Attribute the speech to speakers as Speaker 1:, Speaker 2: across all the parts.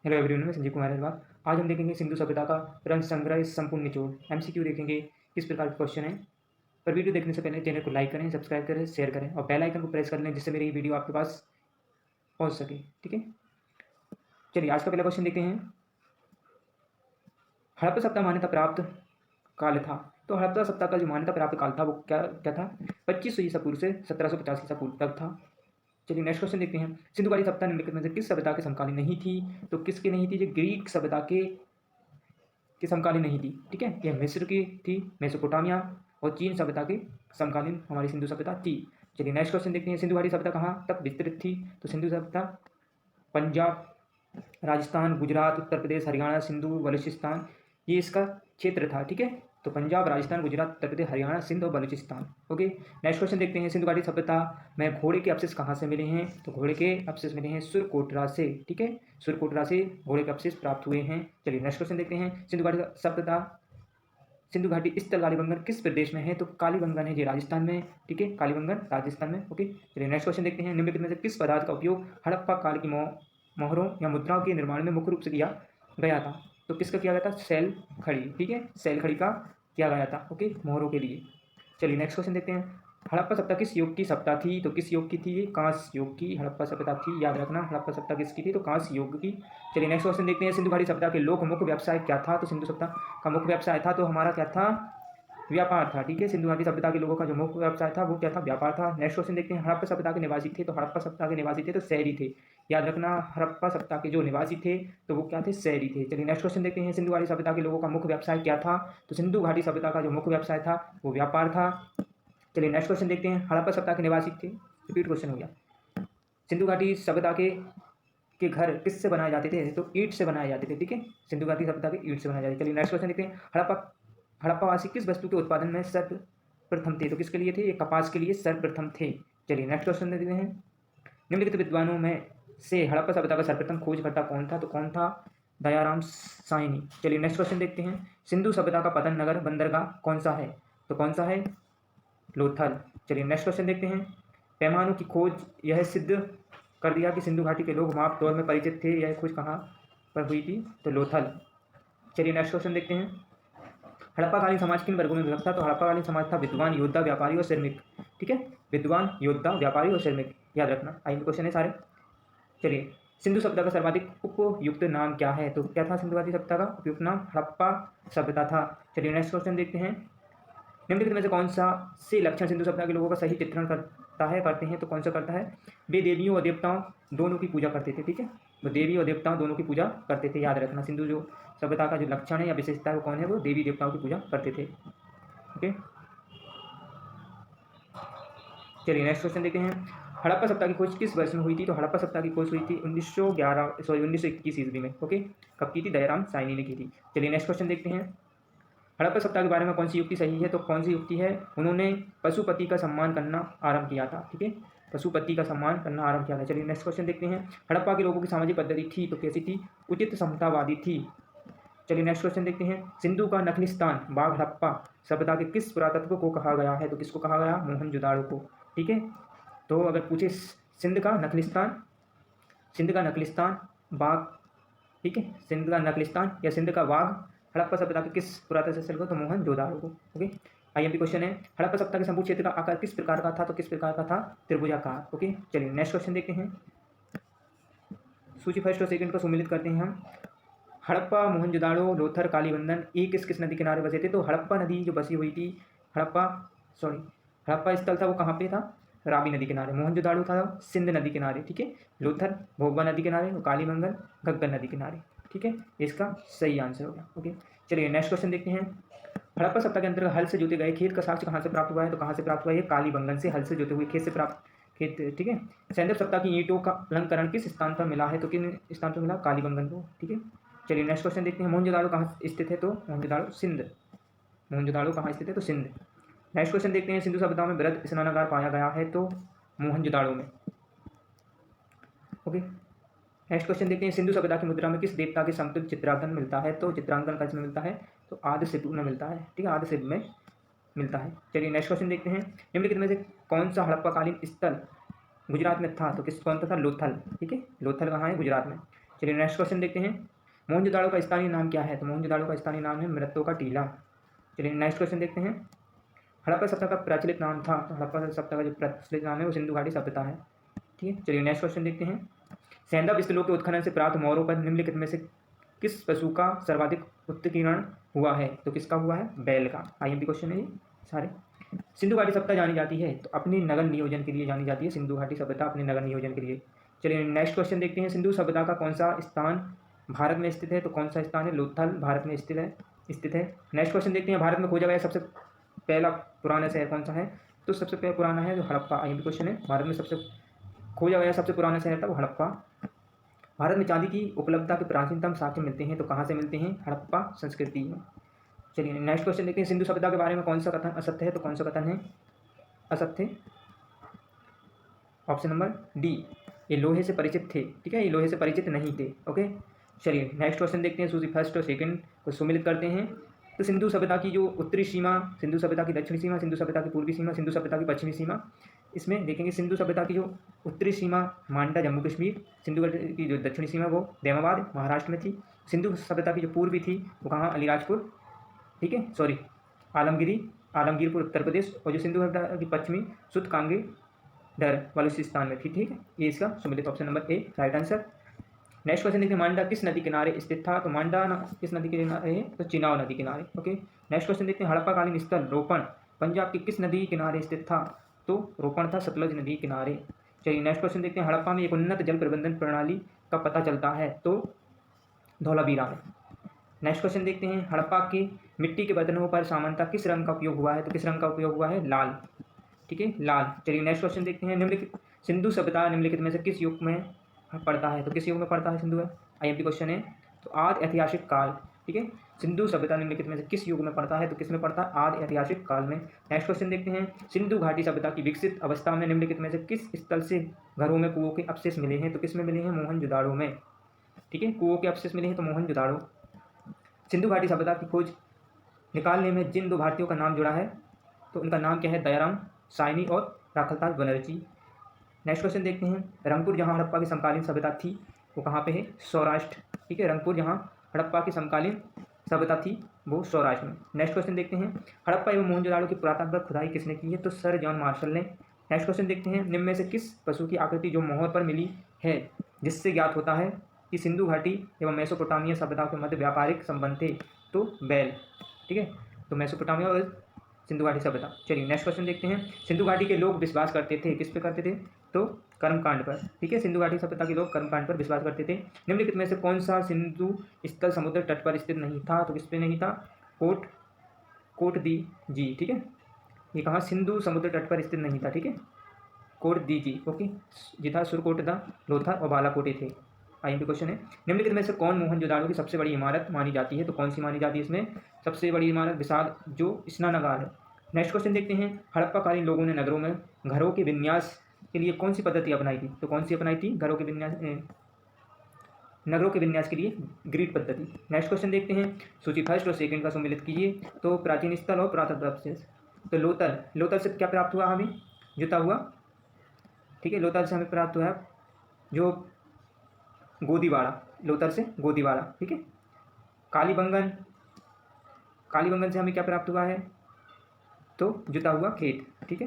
Speaker 1: Hello everyone, मैं संजीव कुमार अग्रवाल। आज हम देखेंगे सिंधु सभ्यता का रंग संग्रह संपूर्ण निचोड़। एमसीक्यू देखेंगे किस प्रकार के क्वेश्चन है। पर वीडियो देखने से पहले चैनल को लाइक करें, सब्सक्राइब करें, शेयर करें और बेल आइकन को प्रेस कर लें जिससे मेरी वीडियो आपके पास पहुंच सके। ठीक है, चलिए आज का पहला क्वेश्चन देखते हैं। हड़प्पा सप्ताह मान्यता प्राप्त काल था। तो हड़प्पा सप्ताह का जो मान्यता प्राप्त काल था वो क्या क्या था? 2500 ईसा पूर्व से 1750 ईसा पूर्व तक था। चलिए नेक्स्ट क्वेश्चन देखते हैं। सिंधु घाटी सप्ताह निम्नलिखित में से किस सभ्यता के समकालीन नहीं थी? तो किसकी नहीं थी? जो ग्रीक सभ्यता के समकालीन नहीं थी। ठीक है, यह मिस्र की थी, मेसोपोटामिया और चीन सभ्यता के समकालीन हमारी सिंधु सभ्यता थी। चलिए नेक्स्ट क्वेश्चन देखते हैं। सिंधु घाटी सभ्यता कहाँ तक विस्तृत थी? तो सिंधु सभ्यता पंजाब, राजस्थान, गुजरात, उत्तर प्रदेश, हरियाणा, सिंधु, बलूचिस्तान, ये इसका क्षेत्र था। ठीक है, तो पंजाब, राजस्थान, गुजरात, उत्तर प्रदेश, हरियाणा, सिंध और बलूचिस्तान। ओके, नेक्स्ट क्वेश्चन देखते हैं। सिंधु घाटी सभ्यता में घोड़े के अवशेष कहाँ से मिले हैं? तो घोड़े के अवशेष मिले हैं सुरकोटरा से। ठीक है, सुरकोटरा से घोड़े के अवशेष प्राप्त हुए हैं। चलिए नेक्स्ट क्वेश्चन देखते हैं। सिंधु घाटी सभ्यता, सिंधु घाटी स्थल कालीबंगन किस प्रदेश में है? तो कालीबंगन है जी राजस्थान में। ठीक है, कालीबंगन राजस्थान में। ओके, चलिए नेक्स्ट क्वेश्चन देखते हैं। निम्नलिखित में से किस पदार्थ का उपयोग हड़प्पा काल की मोहरों या मुद्राओं के निर्माण में मुख्य रूप से किया गया था? तो किसका किया गया था? सैल खड़ी। ठीक है, सैल खड़ी का किया गया था। ओके, मोहरों के लिए। चलिए नेक्स्ट क्वेश्चन देखते हैं। हड़प्पा सभ्यता किस युग की सभ्यता थी? तो किस युग की थी? ये कांस्य युग की हड़प्पा सभ्यता थी। याद रखना, हड़प्पा सभ्यता किसकी थी? तो कांस्य युग की। चलिए नेक्स्ट क्वेश्चन देखते हैं। सिंधु घाटी सभ्यता के लोक मुख्य व्यवसाय क्या था? तो सिंधु सभ्यता का मुख्य व्यवसाय था तो हमारा क्या था? व्यापार था। ठीक है, सिंधु घाटी सभ्यता के लोगों का जो मुख्य व्यवसाय था वो क्या था? व्यापार था। नेक्स्ट क्वेश्चन देखते हैं। हड़प्पा सभ्यता के निवासी थे तो हड़प्पा सभ्यता के निवासी थे तो शहरी थे। याद रखना, हड़प्पा सभ्यता के जो निवासी थे तो वो क्या थे? शहरी थे। चलिए नेक्स्ट क्वेश्चन देखते हैं। सिंधु घाटी सभ्यता के लोगों का मुख्य व्यवसाय क्या था? तो सिंधु घाटी सभ्यता का जो मुख्य व्यवसाय था वो व्यापार था। चलिए नेक्स्ट क्वेश्चन देखते हैं। हड़प्पा सभ्यता के निवासी थे, रिपीट क्वेश्चन हो गया। सिंधु घाटी सभ्यता के घर किससे बनाए जाते थे? तो ईंट से बनाए जाते थे। ठीक है, सिंधु घाटी सभ्यता के ईंट से बनाए जाते थे। चलिए नेक्स्ट क्वेश्चन देखते हैं। हड़प्पावासी किस वस्तु के उत्पादन में सर्वप्रथम थे? तो किसके लिए थे? ये कपास के लिए सर्वप्रथम थे। चलिए नेक्स्ट क्वेश्चन देखते हैं। निम्नलिखित विद्वानों में से हड़प्पा सभ्यता का सर्वप्रथम खोजकर्ता कौन था? तो कौन था? दयाराम साइनी। चलिए नेक्स्ट क्वेश्चन देखते हैं। सिंधु सभ्यता का पतन नगर बंदरगाह कौन सा है? तो कौन सा है? लोथल। चलिए नेक्स्ट क्वेश्चन देखते हैं। पैमानों की खोज यह सिद्ध कर दिया कि सिंधु घाटी के लोग माप तौर में परिचित थे। यह खोज कहाँ पर हुई थी? तो लोथल। चलिए नेक्स्ट क्वेश्चन देखते हैं। हड़प्पाकालीन समाज किन वर्गों में विभक्त था? तो हड़प्पाकालीन समाज था विद्वान, योद्धा, व्यापारी और श्रमिक। ठीक है, विद्वान, योद्धा, व्यापारी और श्रमिक। याद रखना, आई क्वेश्चन है सारे। चलिए, सिंधु सभ्यता का सर्वाधिक उपयुक्त नाम क्या है? तो क्या था सिंधु घाटी सभ्यता का उपयुक्त नाम? हड़प्पा सभ्यता था। चलिए नेक्स्ट क्वेश्चन देखते हैं। निम्नलिखित में से कौन सा से लक्षण सिंधु सभ्यता के लोगों का सही चित्रण करते हैं? तो कौन सा करता है? वे देवियों और देवताओं दोनों की पूजा करते थे। ठीक है, वो देवी और देवताओं दोनों की पूजा करते थे। याद रखना, सिंधु जो सभ्यता का जो लक्षण है या विशेषता है वो कौन है? वो देवी देवताओं की पूजा करते थे। ओके, चलिए नेक्स्ट क्वेश्चन देखते हैं। हड़प्पा सभ्यता की खोज किस वर्ष में हुई थी? तो हड़प्पा सभ्यता की खोज हुई थी 1921 ईस्वी में। ओके, कब की थी? दयाराम साइनी ने की थी। चलिए नेक्स्ट क्वेश्चन देखते हैं। हड़प्पा सभ्यता के बारे में कौन सी युक्ति सही है? तो कौन सी युक्ति है? उन्होंने पशुपति का सम्मान करना आरंभ किया था। ठीक है, पशुपति का सम्मान करना आरंभ किया था। चलिए नेक्स्ट क्वेश्चन देखते हैं। हड़प्पा के लोगों की सामाजिक पद्धति थी तो कैसी थी? उचित समतावादी थी। चलिए नेक्स्ट क्वेश्चन देखते हैं। सिंधु का नखलिस्तान बाघ हड़प्पा सभ्यता के किस पुरातत्व को कहा गया है? तो किसको कहा गया? मोहनजोदाड़ो को। ठीक है, तो अगर पूछे सिंध का नखलिस्तान बाघ, ठीक है, सिंध का नखलिस्तान या सिंध का बाघ हड़प्पा सभ्यता के किस पुरातत्व स्थल को? तो मोहनजोदाड़ो को। ओके, आईएमपी क्वेश्चन है। हड़प्पा सभ्यता के संपूर्ण क्षेत्र का आकार किस प्रकार का था? तो किस प्रकार का था? त्रिभुजाकार। ओके, चलिए नेक्स्ट क्वेश्चन देखते हैं। सूची फर्स्ट और सेकंड को सम्मिलित करते हैं हम। हड़प्पा, मोहनजोदाड़ो, लोथर, कालीबंधन ये किस किस नदी किनारे बसे थे? तो हड़प्पा नदी जो बसी हुई थी, हड़प्पा स्थल था वो कहाँ पे था? रावी नदी किनारे। मोहनजोदाड़ो था सिंध नदी किनारे। ठीक है, लोथर भोगवा नदी किनारे और कालीबंगन घग्गर नदी किनारे। ठीक है, इसका सही आंसर हो गया। ओके, चलिए नेक्स्ट क्वेश्चन देखते हैं। हड़प्पा सभ्यता के अंतर्गत हल से जोते गए खेत का साक्ष्य कहाँ से प्राप्त हुआ है? तो कहाँ से प्राप्त हुआ है? कालीबंगन से हल से जोते हुए खेत से प्राप्त खेत। ठीक है, सैंधव सभ्यता की ईंटों का अलंकरण किस स्थान पर मिला है? तो किन स्थान पर मिला? कालीबंगन को। ठीक है, चलिए नेक्स्ट क्वेश्चन देखते हैं। मोहनजोदाड़ो कहाँ स्थित है? तो मोहनजोदाड़ो कहाँ स्थित है? तो सिंध। नेक्स्ट क्वेश्चन देखते हैं। सिंधु सभ्यता में वृहद स्नानागार पाया गया है तो मोहनजोदाड़ो में। ओके, नेक्स्ट क्वेश्चन देखते हैं। सिंधु सभ्यता की मुद्रा में किस देवता के समतुल्य चित्रांकन मिलता है? तो चित्रांकन किस में मिलता है? तो आदि शिव में मिलता है। ठीक है, आदि शिव में मिलता है। चलिए नेक्स्ट क्वेश्चन देखते हैं। निम्नलिखित में से कौन सा हड़प्पाकालीन स्थल गुजरात में था? तो कौन सा था? लोथल। ठीक है, लोथल कहाँ है? गुजरात में। चलिए नेक्स्ट क्वेश्चन देखते हैं, मोहनजोदाड़ो का स्थानीय नाम क्या है? तो मोहनजोदाड़ो का स्थानीय नाम है मृत्तु का टीला। चलिए नेक्स्ट क्वेश्चन देखते हैं, हड़प्पा सभ्यता का प्रचलित नाम था? तो हड़प्पा सभ्यता का जो प्रचलित नाम है वो सिंधु घाटी सभ्यता है। ठीक है, चलिए नेक्स्ट क्वेश्चन देखते हैं, सैंधव स्थलों के उत्खनन से प्राप्त मोहरों पर निम्नलिखित में से किस पशु का सर्वाधिक उत्कीर्ण हुआ है? तो किसका हुआ है? बैल का। आईएमपी क्वेश्चन है ये सारे। सिंधु घाटी सभ्यता जानी जाती है तो अपने नगर नियोजन के लिए जानी जाती है, सिंधु घाटी सभ्यता अपने नगर नियोजन के लिए। चलिए नेक्स्ट क्वेश्चन देखते हैं, सिंधु सभ्यता का कौन सा स्थान भारत में स्थित है? तो कौन सा स्थान है? लोथल भारत में स्थित है। नेक्स्ट क्वेश्चन देखते हैं, भारत में खोजा गया सबसे पहला पुराना शहर कौन सा है? तो सबसे पहला पुराना है जो हड़प्पा। आईएमपी क्वेश्चन है, भारत में सबसे खोजा गया सबसे पुराना शहर था वो हड़प्पा। भारत में चांदी की उपलब्धता के प्राचीनतम साक्ष्य मिलते हैं तो कहाँ से मिलते हैं? हड़प्पा संस्कृति में। चलिए नेक्स्ट क्वेश्चन देखते हैं, सिंधु सभ्यता के बारे में कौन सा कथन असत्य है? तो कौन सा कथन है असत्य? ऑप्शन नंबर डी, ये लोहे से परिचित थे। ठीक है, ये लोहे से परिचित नहीं थे। ओके, चलिए नेक्स्ट क्वेश्चन देखते हैं, सूची फर्स्ट और सेकंड को सम्मिलित करते हैं। तो सिंधु सभ्यता की जो उत्तरी सीमा, सिंधु सभ्यता की दक्षिणी सीमा, सिंधु सभ्यता की पूर्वी सीमा, सिंधु सभ्यता की पश्चिमी सीमा, इसमें देखेंगे सिंधु सभ्यता की जो उत्तरी सीमा मांडा जम्मू कश्मीर, सिंधु की जो दक्षिणी सीमा वो दैमाबाद महाराष्ट्र में थी। सिंधु सभ्यता की जो पूर्वी थी वो कहाँ? अलीराजपुर, ठीक है, सॉरी आलमगीरपुर उत्तर प्रदेश। और जो सिंधु सभ्यता की पश्चिमी सुत कांगे डर बलूचिस्तान में थी। ठीक है, ये इसका सम्मिलित option number A right answer. Next question देखते हैं, मांडा किस नदी किनारे स्थित था? तो मांडा किस नदी के किनारे है? तो चिनाब नदी किनारे। ओके, नेक्स्ट क्वेश्चन देखते हैं, हड़प्पा कालीन स्थल रोपण पंजाब की किस नदी किनारे स्थित था? तो रोपण था सतलज नदी किनारे। चलिए नेक्स्ट क्वेश्चन देखते हैं, हड़प्पा में एक उन्नत जल प्रबंधन प्रणाली का पता चलता है? तो धौलावीरा में। नेक्स्ट क्वेश्चन देखते हैं, हड़प्पा के मिट्टी के बर्तनों पर सामान्यतः किस रंग का उपयोग हुआ है? तो किस रंग का उपयोग हुआ है? लाल। ठीक है, लाल। चलिए नेक्स्ट क्वेश्चन देखते हैं, निम्नलिखित सिंधु सभ्यता निम्नलिखित में से किस युग में पड़ता है? तो किस युग में पड़ता है सिंधु? आईएमपी क्वेश्चन है, तो आदि ऐतिहासिक काल। ठीक है, सिंधु सभ्यता निम्नलिखित में से किस युग में पड़ता है? तो किस में पड़ता है? आदि ऐतिहासिक काल में। नेक्स्ट क्वेश्चन देखते हैं, सिंधु घाटी सभ्यता की विकसित अवस्था में निम्नलिखित में से किस स्थल से घरों में कुओं के अवशेष मिले हैं? तो किस में मिले हैं? मोहनजोदाड़ो में। ठीक है, कुओं के अवशेष मिले हैं तो मोहनजोदाड़ो। सिंधु घाटी सभ्यता की खोज निकालने में जिन दो भारतीयों का नाम जुड़ा है तो उनका नाम क्या है? दयाराम सायनी और राखलदास बनर्जी। नेक्स्ट क्वेश्चन देखते हैं, रंगपुर जहाँ हड़प्पा की समकालीन सभ्यता थी वो कहाँ पे है? सौराष्ट्र। ठीक है, रंगपुर जहाँ हड़प्पा की समकालीन सभ्यता थी वो सौराष्ट्र में। नेक्स्ट क्वेश्चन देखते हैं, हड़प्पा एवं मोहनजोदाड़ो की पुरातत्व खुदाई किसने की है? तो सर जॉन मार्शल ने। नेक्स्ट क्वेश्चन देखते हैं, निम्न में से किस पशु की आकृति जो मोहर पर मिली है जिससे ज्ञात होता है कि सिंधु घाटी एवं मेसोपोटामिया सभ्यता के मध्य व्यापारिक संबंध थे? तो बैल। ठीक है, तो मेसोपोटामिया और सिंधु घाटी सभ्यता। चलिए नेक्स्ट क्वेश्चन देखते हैं, सिंधु घाटी के लोग विश्वास करते थे किस पे करते थे? तो कर्मकांड पर। ठीक है, सिंधु घाटी सभ्यता के लोग कर्मकांड पर विश्वास करते थे। निम्नलिखित में से कौन सा सिंधु स्थल समुद्र तट पर स्थित नहीं था? तो किस पे नहीं था? कोट दी जी। ठीक है, ये कहाँ? सिंधु समुद्र तट पर स्थित नहीं था। ठीक है, कोट दी जी। ओके, जी था सुरकोट दा लोथर और बालाकोटे थे। आईएमपी क्वेश्चन है, निम्नलिखित में से कौन मोहनजोदाड़ो की सबसे बड़ी इमारत मानी जाती है? तो कौन सी मानी जाती है इसमें सबसे बड़ी इमारत? विशाल जो स्नानागार है। नेक्स्ट क्वेश्चन देखते हैं, हड़प्पाकालीन लोगों ने नगरों में घरों के विन्यास के लिए कौन सी पद्धति अपनाई थी? तो कौन सी अपनाई थी घरों के विन्यास नगरों के विन्यास के लिए? ग्रिड पद्धति। नेक्स्ट क्वेश्चन देखते हैं, सूची फर्स्ट और सेकंड का सम्मिलित कीजिए। तो प्राचीन स्थल और पुरातत्व अवशेष। तो लोथल से क्या प्राप्त हुआ हमें? जुता हुआ। ठीक है, लोथल से हमें प्राप्त हुआ जो गोदीवाड़ा, लोथल से गोदीवाड़ा। ठीक है, कालीबंगन से हमें क्या प्राप्त हुआ है? तो जुता हुआ खेत। ठीक है,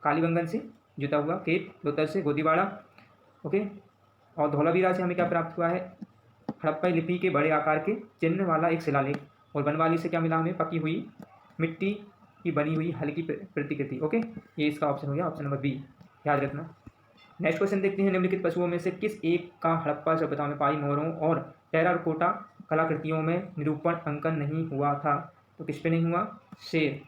Speaker 1: कालीबंगन से जुता हुआ खेत, लोथल से गोदीवाड़ा। ओके, और धौलावीरा से हमें क्या प्राप्त हुआ है? हड़प्पा लिपि के बड़े आकार के चिन्ह वाला एक शिलालेख। और बनवाली से क्या मिला हमें? पकी हुई मिट्टी की बनी हुई हल्की प्रतिकृति। ओके, ये इसका ऑप्शन हो गया, ऑप्शन नंबर बी, याद रखना। नेक्स्ट क्वेश्चन देखते हैं, निम्नलिखित पशुओं में से किस एक का हड़प्पा सभ्यता में पाई मोहरों और टेराकोटा कलाकृतियों में निरूपण अंकन नहीं हुआ था? तो किस पे नहीं हुआ? शेर।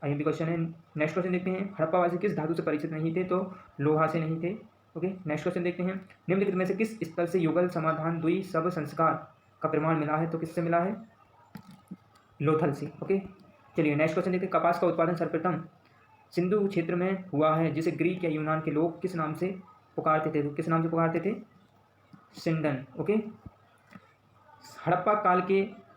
Speaker 1: आईएमपी क्वेश्चन है। नेक्स्ट क्वेश्चन देखते हैं, हड़प्पावासी किस धातु से परिचित नहीं थे? तो लोहा से नहीं थे। ओके, नेक्स्ट क्वेश्चन देखते हैं, निम्नलिखित में से किस स्थल से युगल समाधान द्वि सब संस्कार का प्रमाण मिला है? तो किससे मिला है? लोथल से। ओके, चलिए नेक्स्ट क्वेश्चन देखते हैं, कपास का उत्पादन सर्वप्रथम सिंधु क्षेत्र में हुआ है जिसे ग्रीक या यूनान के लोग किस नाम से पुकारते थे? तो किस नाम से पुकारते थे? सिंडन। ओके, हड़प्पा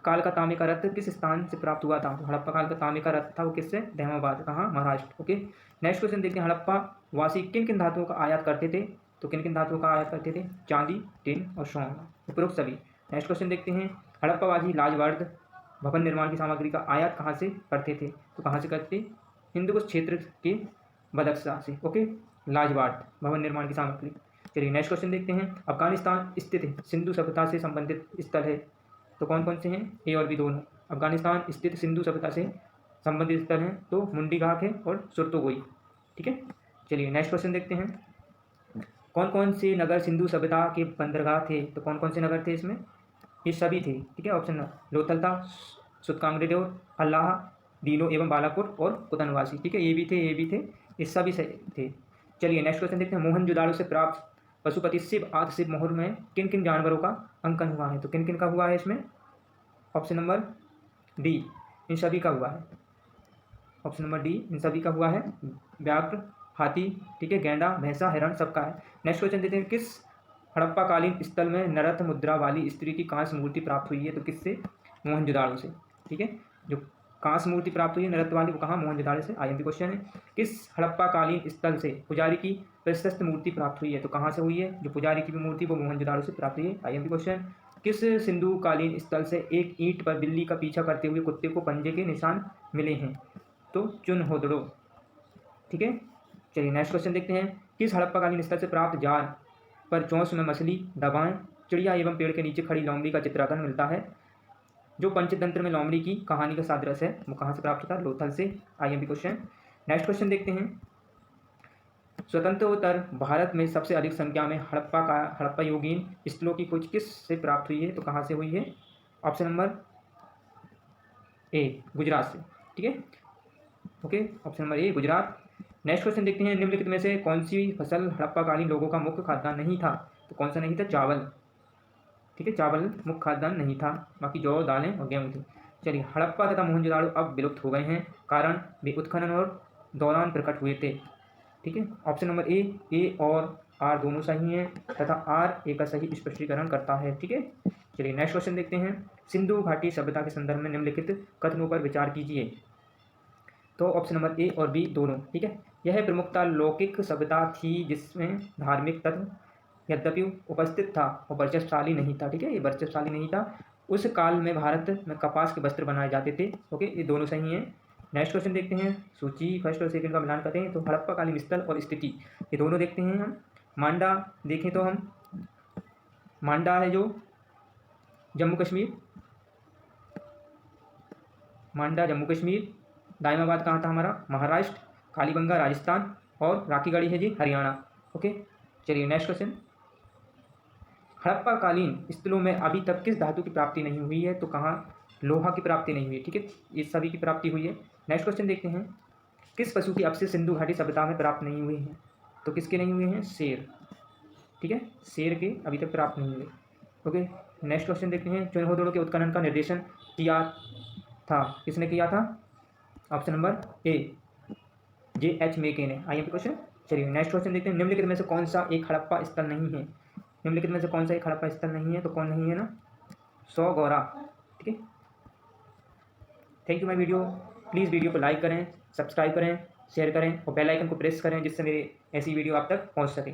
Speaker 1: काल का तांबे का रत्न किस स्थान से प्राप्त हुआ था? तो हड़प्पा काल का तांबे का रत्न था वो किससे? दैमाबाद। कहाँ? महाराष्ट्र। ओके, नेक्स्ट क्वेश्चन देखते हैं, हड़प्पा वासी किन किन धातुओं का आयात करते थे? तो किन किन धातुओं का आयात करते थे? चांदी, टिन और स्वर्ण, उपरोक्त सभी। नेक्स्ट क्वेश्चन देखते हैं, हड़प्पावासी लाजवर्द भवन निर्माण की सामग्री का आयात कहाँ से करते थे? तो कहाँ से करते? हिंदू कुश क्षेत्र के बदख्शा से। ओके, लाजवाड़ भवन निर्माण की सामग्री। चलिए नेक्स्ट क्वेश्चन देखते हैं, अफगानिस्तान स्थित सिंधु सभ्यता से संबंधित स्थल है तो कौन कौन से हैं? ए और बी दोनों। अफगानिस्तान स्थित सिंधु सभ्यता से संबंधित स्थल हैं तो मुंडी घाट है और सुरतोगोई। ठीक है, चलिए नेक्स्ट क्वेश्चन देखते हैं, कौन कौन से नगर सिंधु सभ्यता के बंदरगाह थे? तो कौन कौन से नगर थे इसमें? ये सभी थे। ठीक है, ऑप्शन लोथल था, सुतकांगड़ेडोर, अल्लाह, दीलो एवं बालाकोट और कुतनवासी। ठीक है, ये भी थे, ये सभी से थे। चलिए नेक्स्ट क्वेश्चन देखते हैं, मोहनजोदाड़ो से प्राप्त पशुपति शिव आदि शिव मोहर में किन किन जानवरों का अंकन हुआ है? तो किन किन का हुआ है इसमें? ऑप्शन नंबर डी, इन सभी का हुआ है। ऑप्शन नंबर डी, इन सभी का हुआ है। व्याघ्र, हाथी, ठीक है, गैंडा, भैंसा, हिरण सबका है। नेक्स्ट क्वेश्चन देते हैं, किस हड़प्पाकालीन स्थल में नरत मुद्रा वाली स्त्री की कांस्य मूर्ति प्राप्त हुई है? तो किससे? मोहनजोदाड़ो से। ठीक है, जो कांस्य मूर्ति प्राप्त हुई है नरत वाली, वो कहाँ? मोहनजोदाड़ो से। आईएमपी क्वेश्चन है, किस हड़प्पाकालीन स्थल से पुजारी की प्रशस्त मूर्ति प्राप्त हुई है? तो कहाँ से हुई है? जो पुजारी की भी मूर्ति वो मोहनजोदाड़ो से प्राप्त हुई है। आईएमपी क्वेश्चन, किस सिंधु कालीन स्थल से एक ईंट पर बिल्ली का पीछा करते हुए कुत्ते को पंजे के निशान मिले हैं? तो चुनहोदड़ो। ठीक है, चलिए नेक्स्ट क्वेश्चन देखते हैं, किस हड़प्पाकालीन स्थल से प्राप्त जार पर चोंच में मछली, दबाएं, चिड़िया एवं पेड़ के नीचे खड़ी लोमड़ी का चित्रांकन मिलता है? जो पंचतंत्र में लोमड़ी की कहानी का सादृश है वो कहाँ से प्राप्त होता है? लोथल से। IMP question. नेक्स्ट क्वेश्चन देखते हैं, स्वतंत्रोत्तर भारत में सबसे अधिक संख्या में हड़प्पा योगीन स्थलों की खोज किस से प्राप्त हुई है? तो कहाँ से हुई है? ऑप्शन नंबर ए, गुजरात से। ठीक है, okay, option number A, Gujarat. Next question देखते हैं, निम्नलिखित में से कौन सी फसल हड़प्पाकालीन लोगों का मुख्य खाद्यान्न नहीं था? तो कौन सा नहीं था? चावल। ठीक है, चावल मुख्य खाद्यान्न नहीं था, बाकी जौ, दालें और गेहूँ थे। चलिए, हड़प्पा तथा मोहनजोदाड़ो अब विलुप्त हो गए हैं, कारण वे उत्खनन और दौरान प्रकट हुए थे। ठीक है, ऑप्शन नंबर ए और आर दोनों सही हैं तथा आर ए का सही स्पष्टीकरण करता है। ठीक है, चलिए नेक्स्ट क्वेश्चन देखते हैं, सिंधु घाटी सभ्यता के संदर्भ में निम्नलिखित कथनों पर विचार कीजिए। तो ऑप्शन नंबर ए और बी दोनों। ठीक है, यह प्रमुखता लौकिक सभ्यता थी जिसमें धार्मिक तत्व यद्यपि उपस्थित था और वर्चस्वशाली नहीं था। ठीक है, ये वर्चस्वशाली नहीं था। उस काल में भारत में कपास के वस्त्र बनाए जाते थे। ओके, ये दोनों सही हैं। नेक्स्ट क्वेश्चन देखते हैं, सूची फर्स्ट और सेकंड का मिलान करते हैं तो हड़प्पाकालीन स्थल और स्थिति ये दोनों देखते हैं हम। मांडा देखें तो हम, मांडा है जो जम्मू कश्मीर, मांडा जम्मू कश्मीर, दाइमाबाद कहाँ था हमारा? महाराष्ट्र, कालीबंगा राजस्थान और राखीगढ़ी है जी हरियाणा। ओके, चलिए नेक्स्ट क्वेश्चन, हड़प्पाकालीन स्थलों में अभी तक किस धातु की प्राप्ति नहीं हुई है? तो कहाँ? लोहा की प्राप्ति नहीं हुई है। ठीक है, ये सभी की प्राप्ति हुई है। नेक्स्ट क्वेश्चन देखते हैं, किस पशु की अवशेष सिंधु घाटी सभ्यता में प्राप्त नहीं हुए हैं? तो किसके नहीं हुए हैं? शेर। ठीक है, शेर के अभी तक प्राप्त नहीं हुए। ओके, नेक्स्ट क्वेश्चन देखते हैं, चुनहोदड़ो के उत्खनन का निर्देशन किया था, किसने किया था? Option number A, J.H. मेके ने। IMP question. चलिए नेक्स्ट क्वेश्चन देखते हैं, निम्नलिखित में से कौन सा एक हड़प्पा स्थल नहीं है? निम्नलिखित में से कौन सा एक हड़प्पा स्थल नहीं है? तो कौन नहीं है ना? सौगौरा। ठीक है, thank you my video. Please video को लाइक करें, सब्सक्राइब करें, शेयर करें और बेल आइकन को प्रेस करें जिससे मेरी ऐसी वीडियो आप तक पहुंच सके।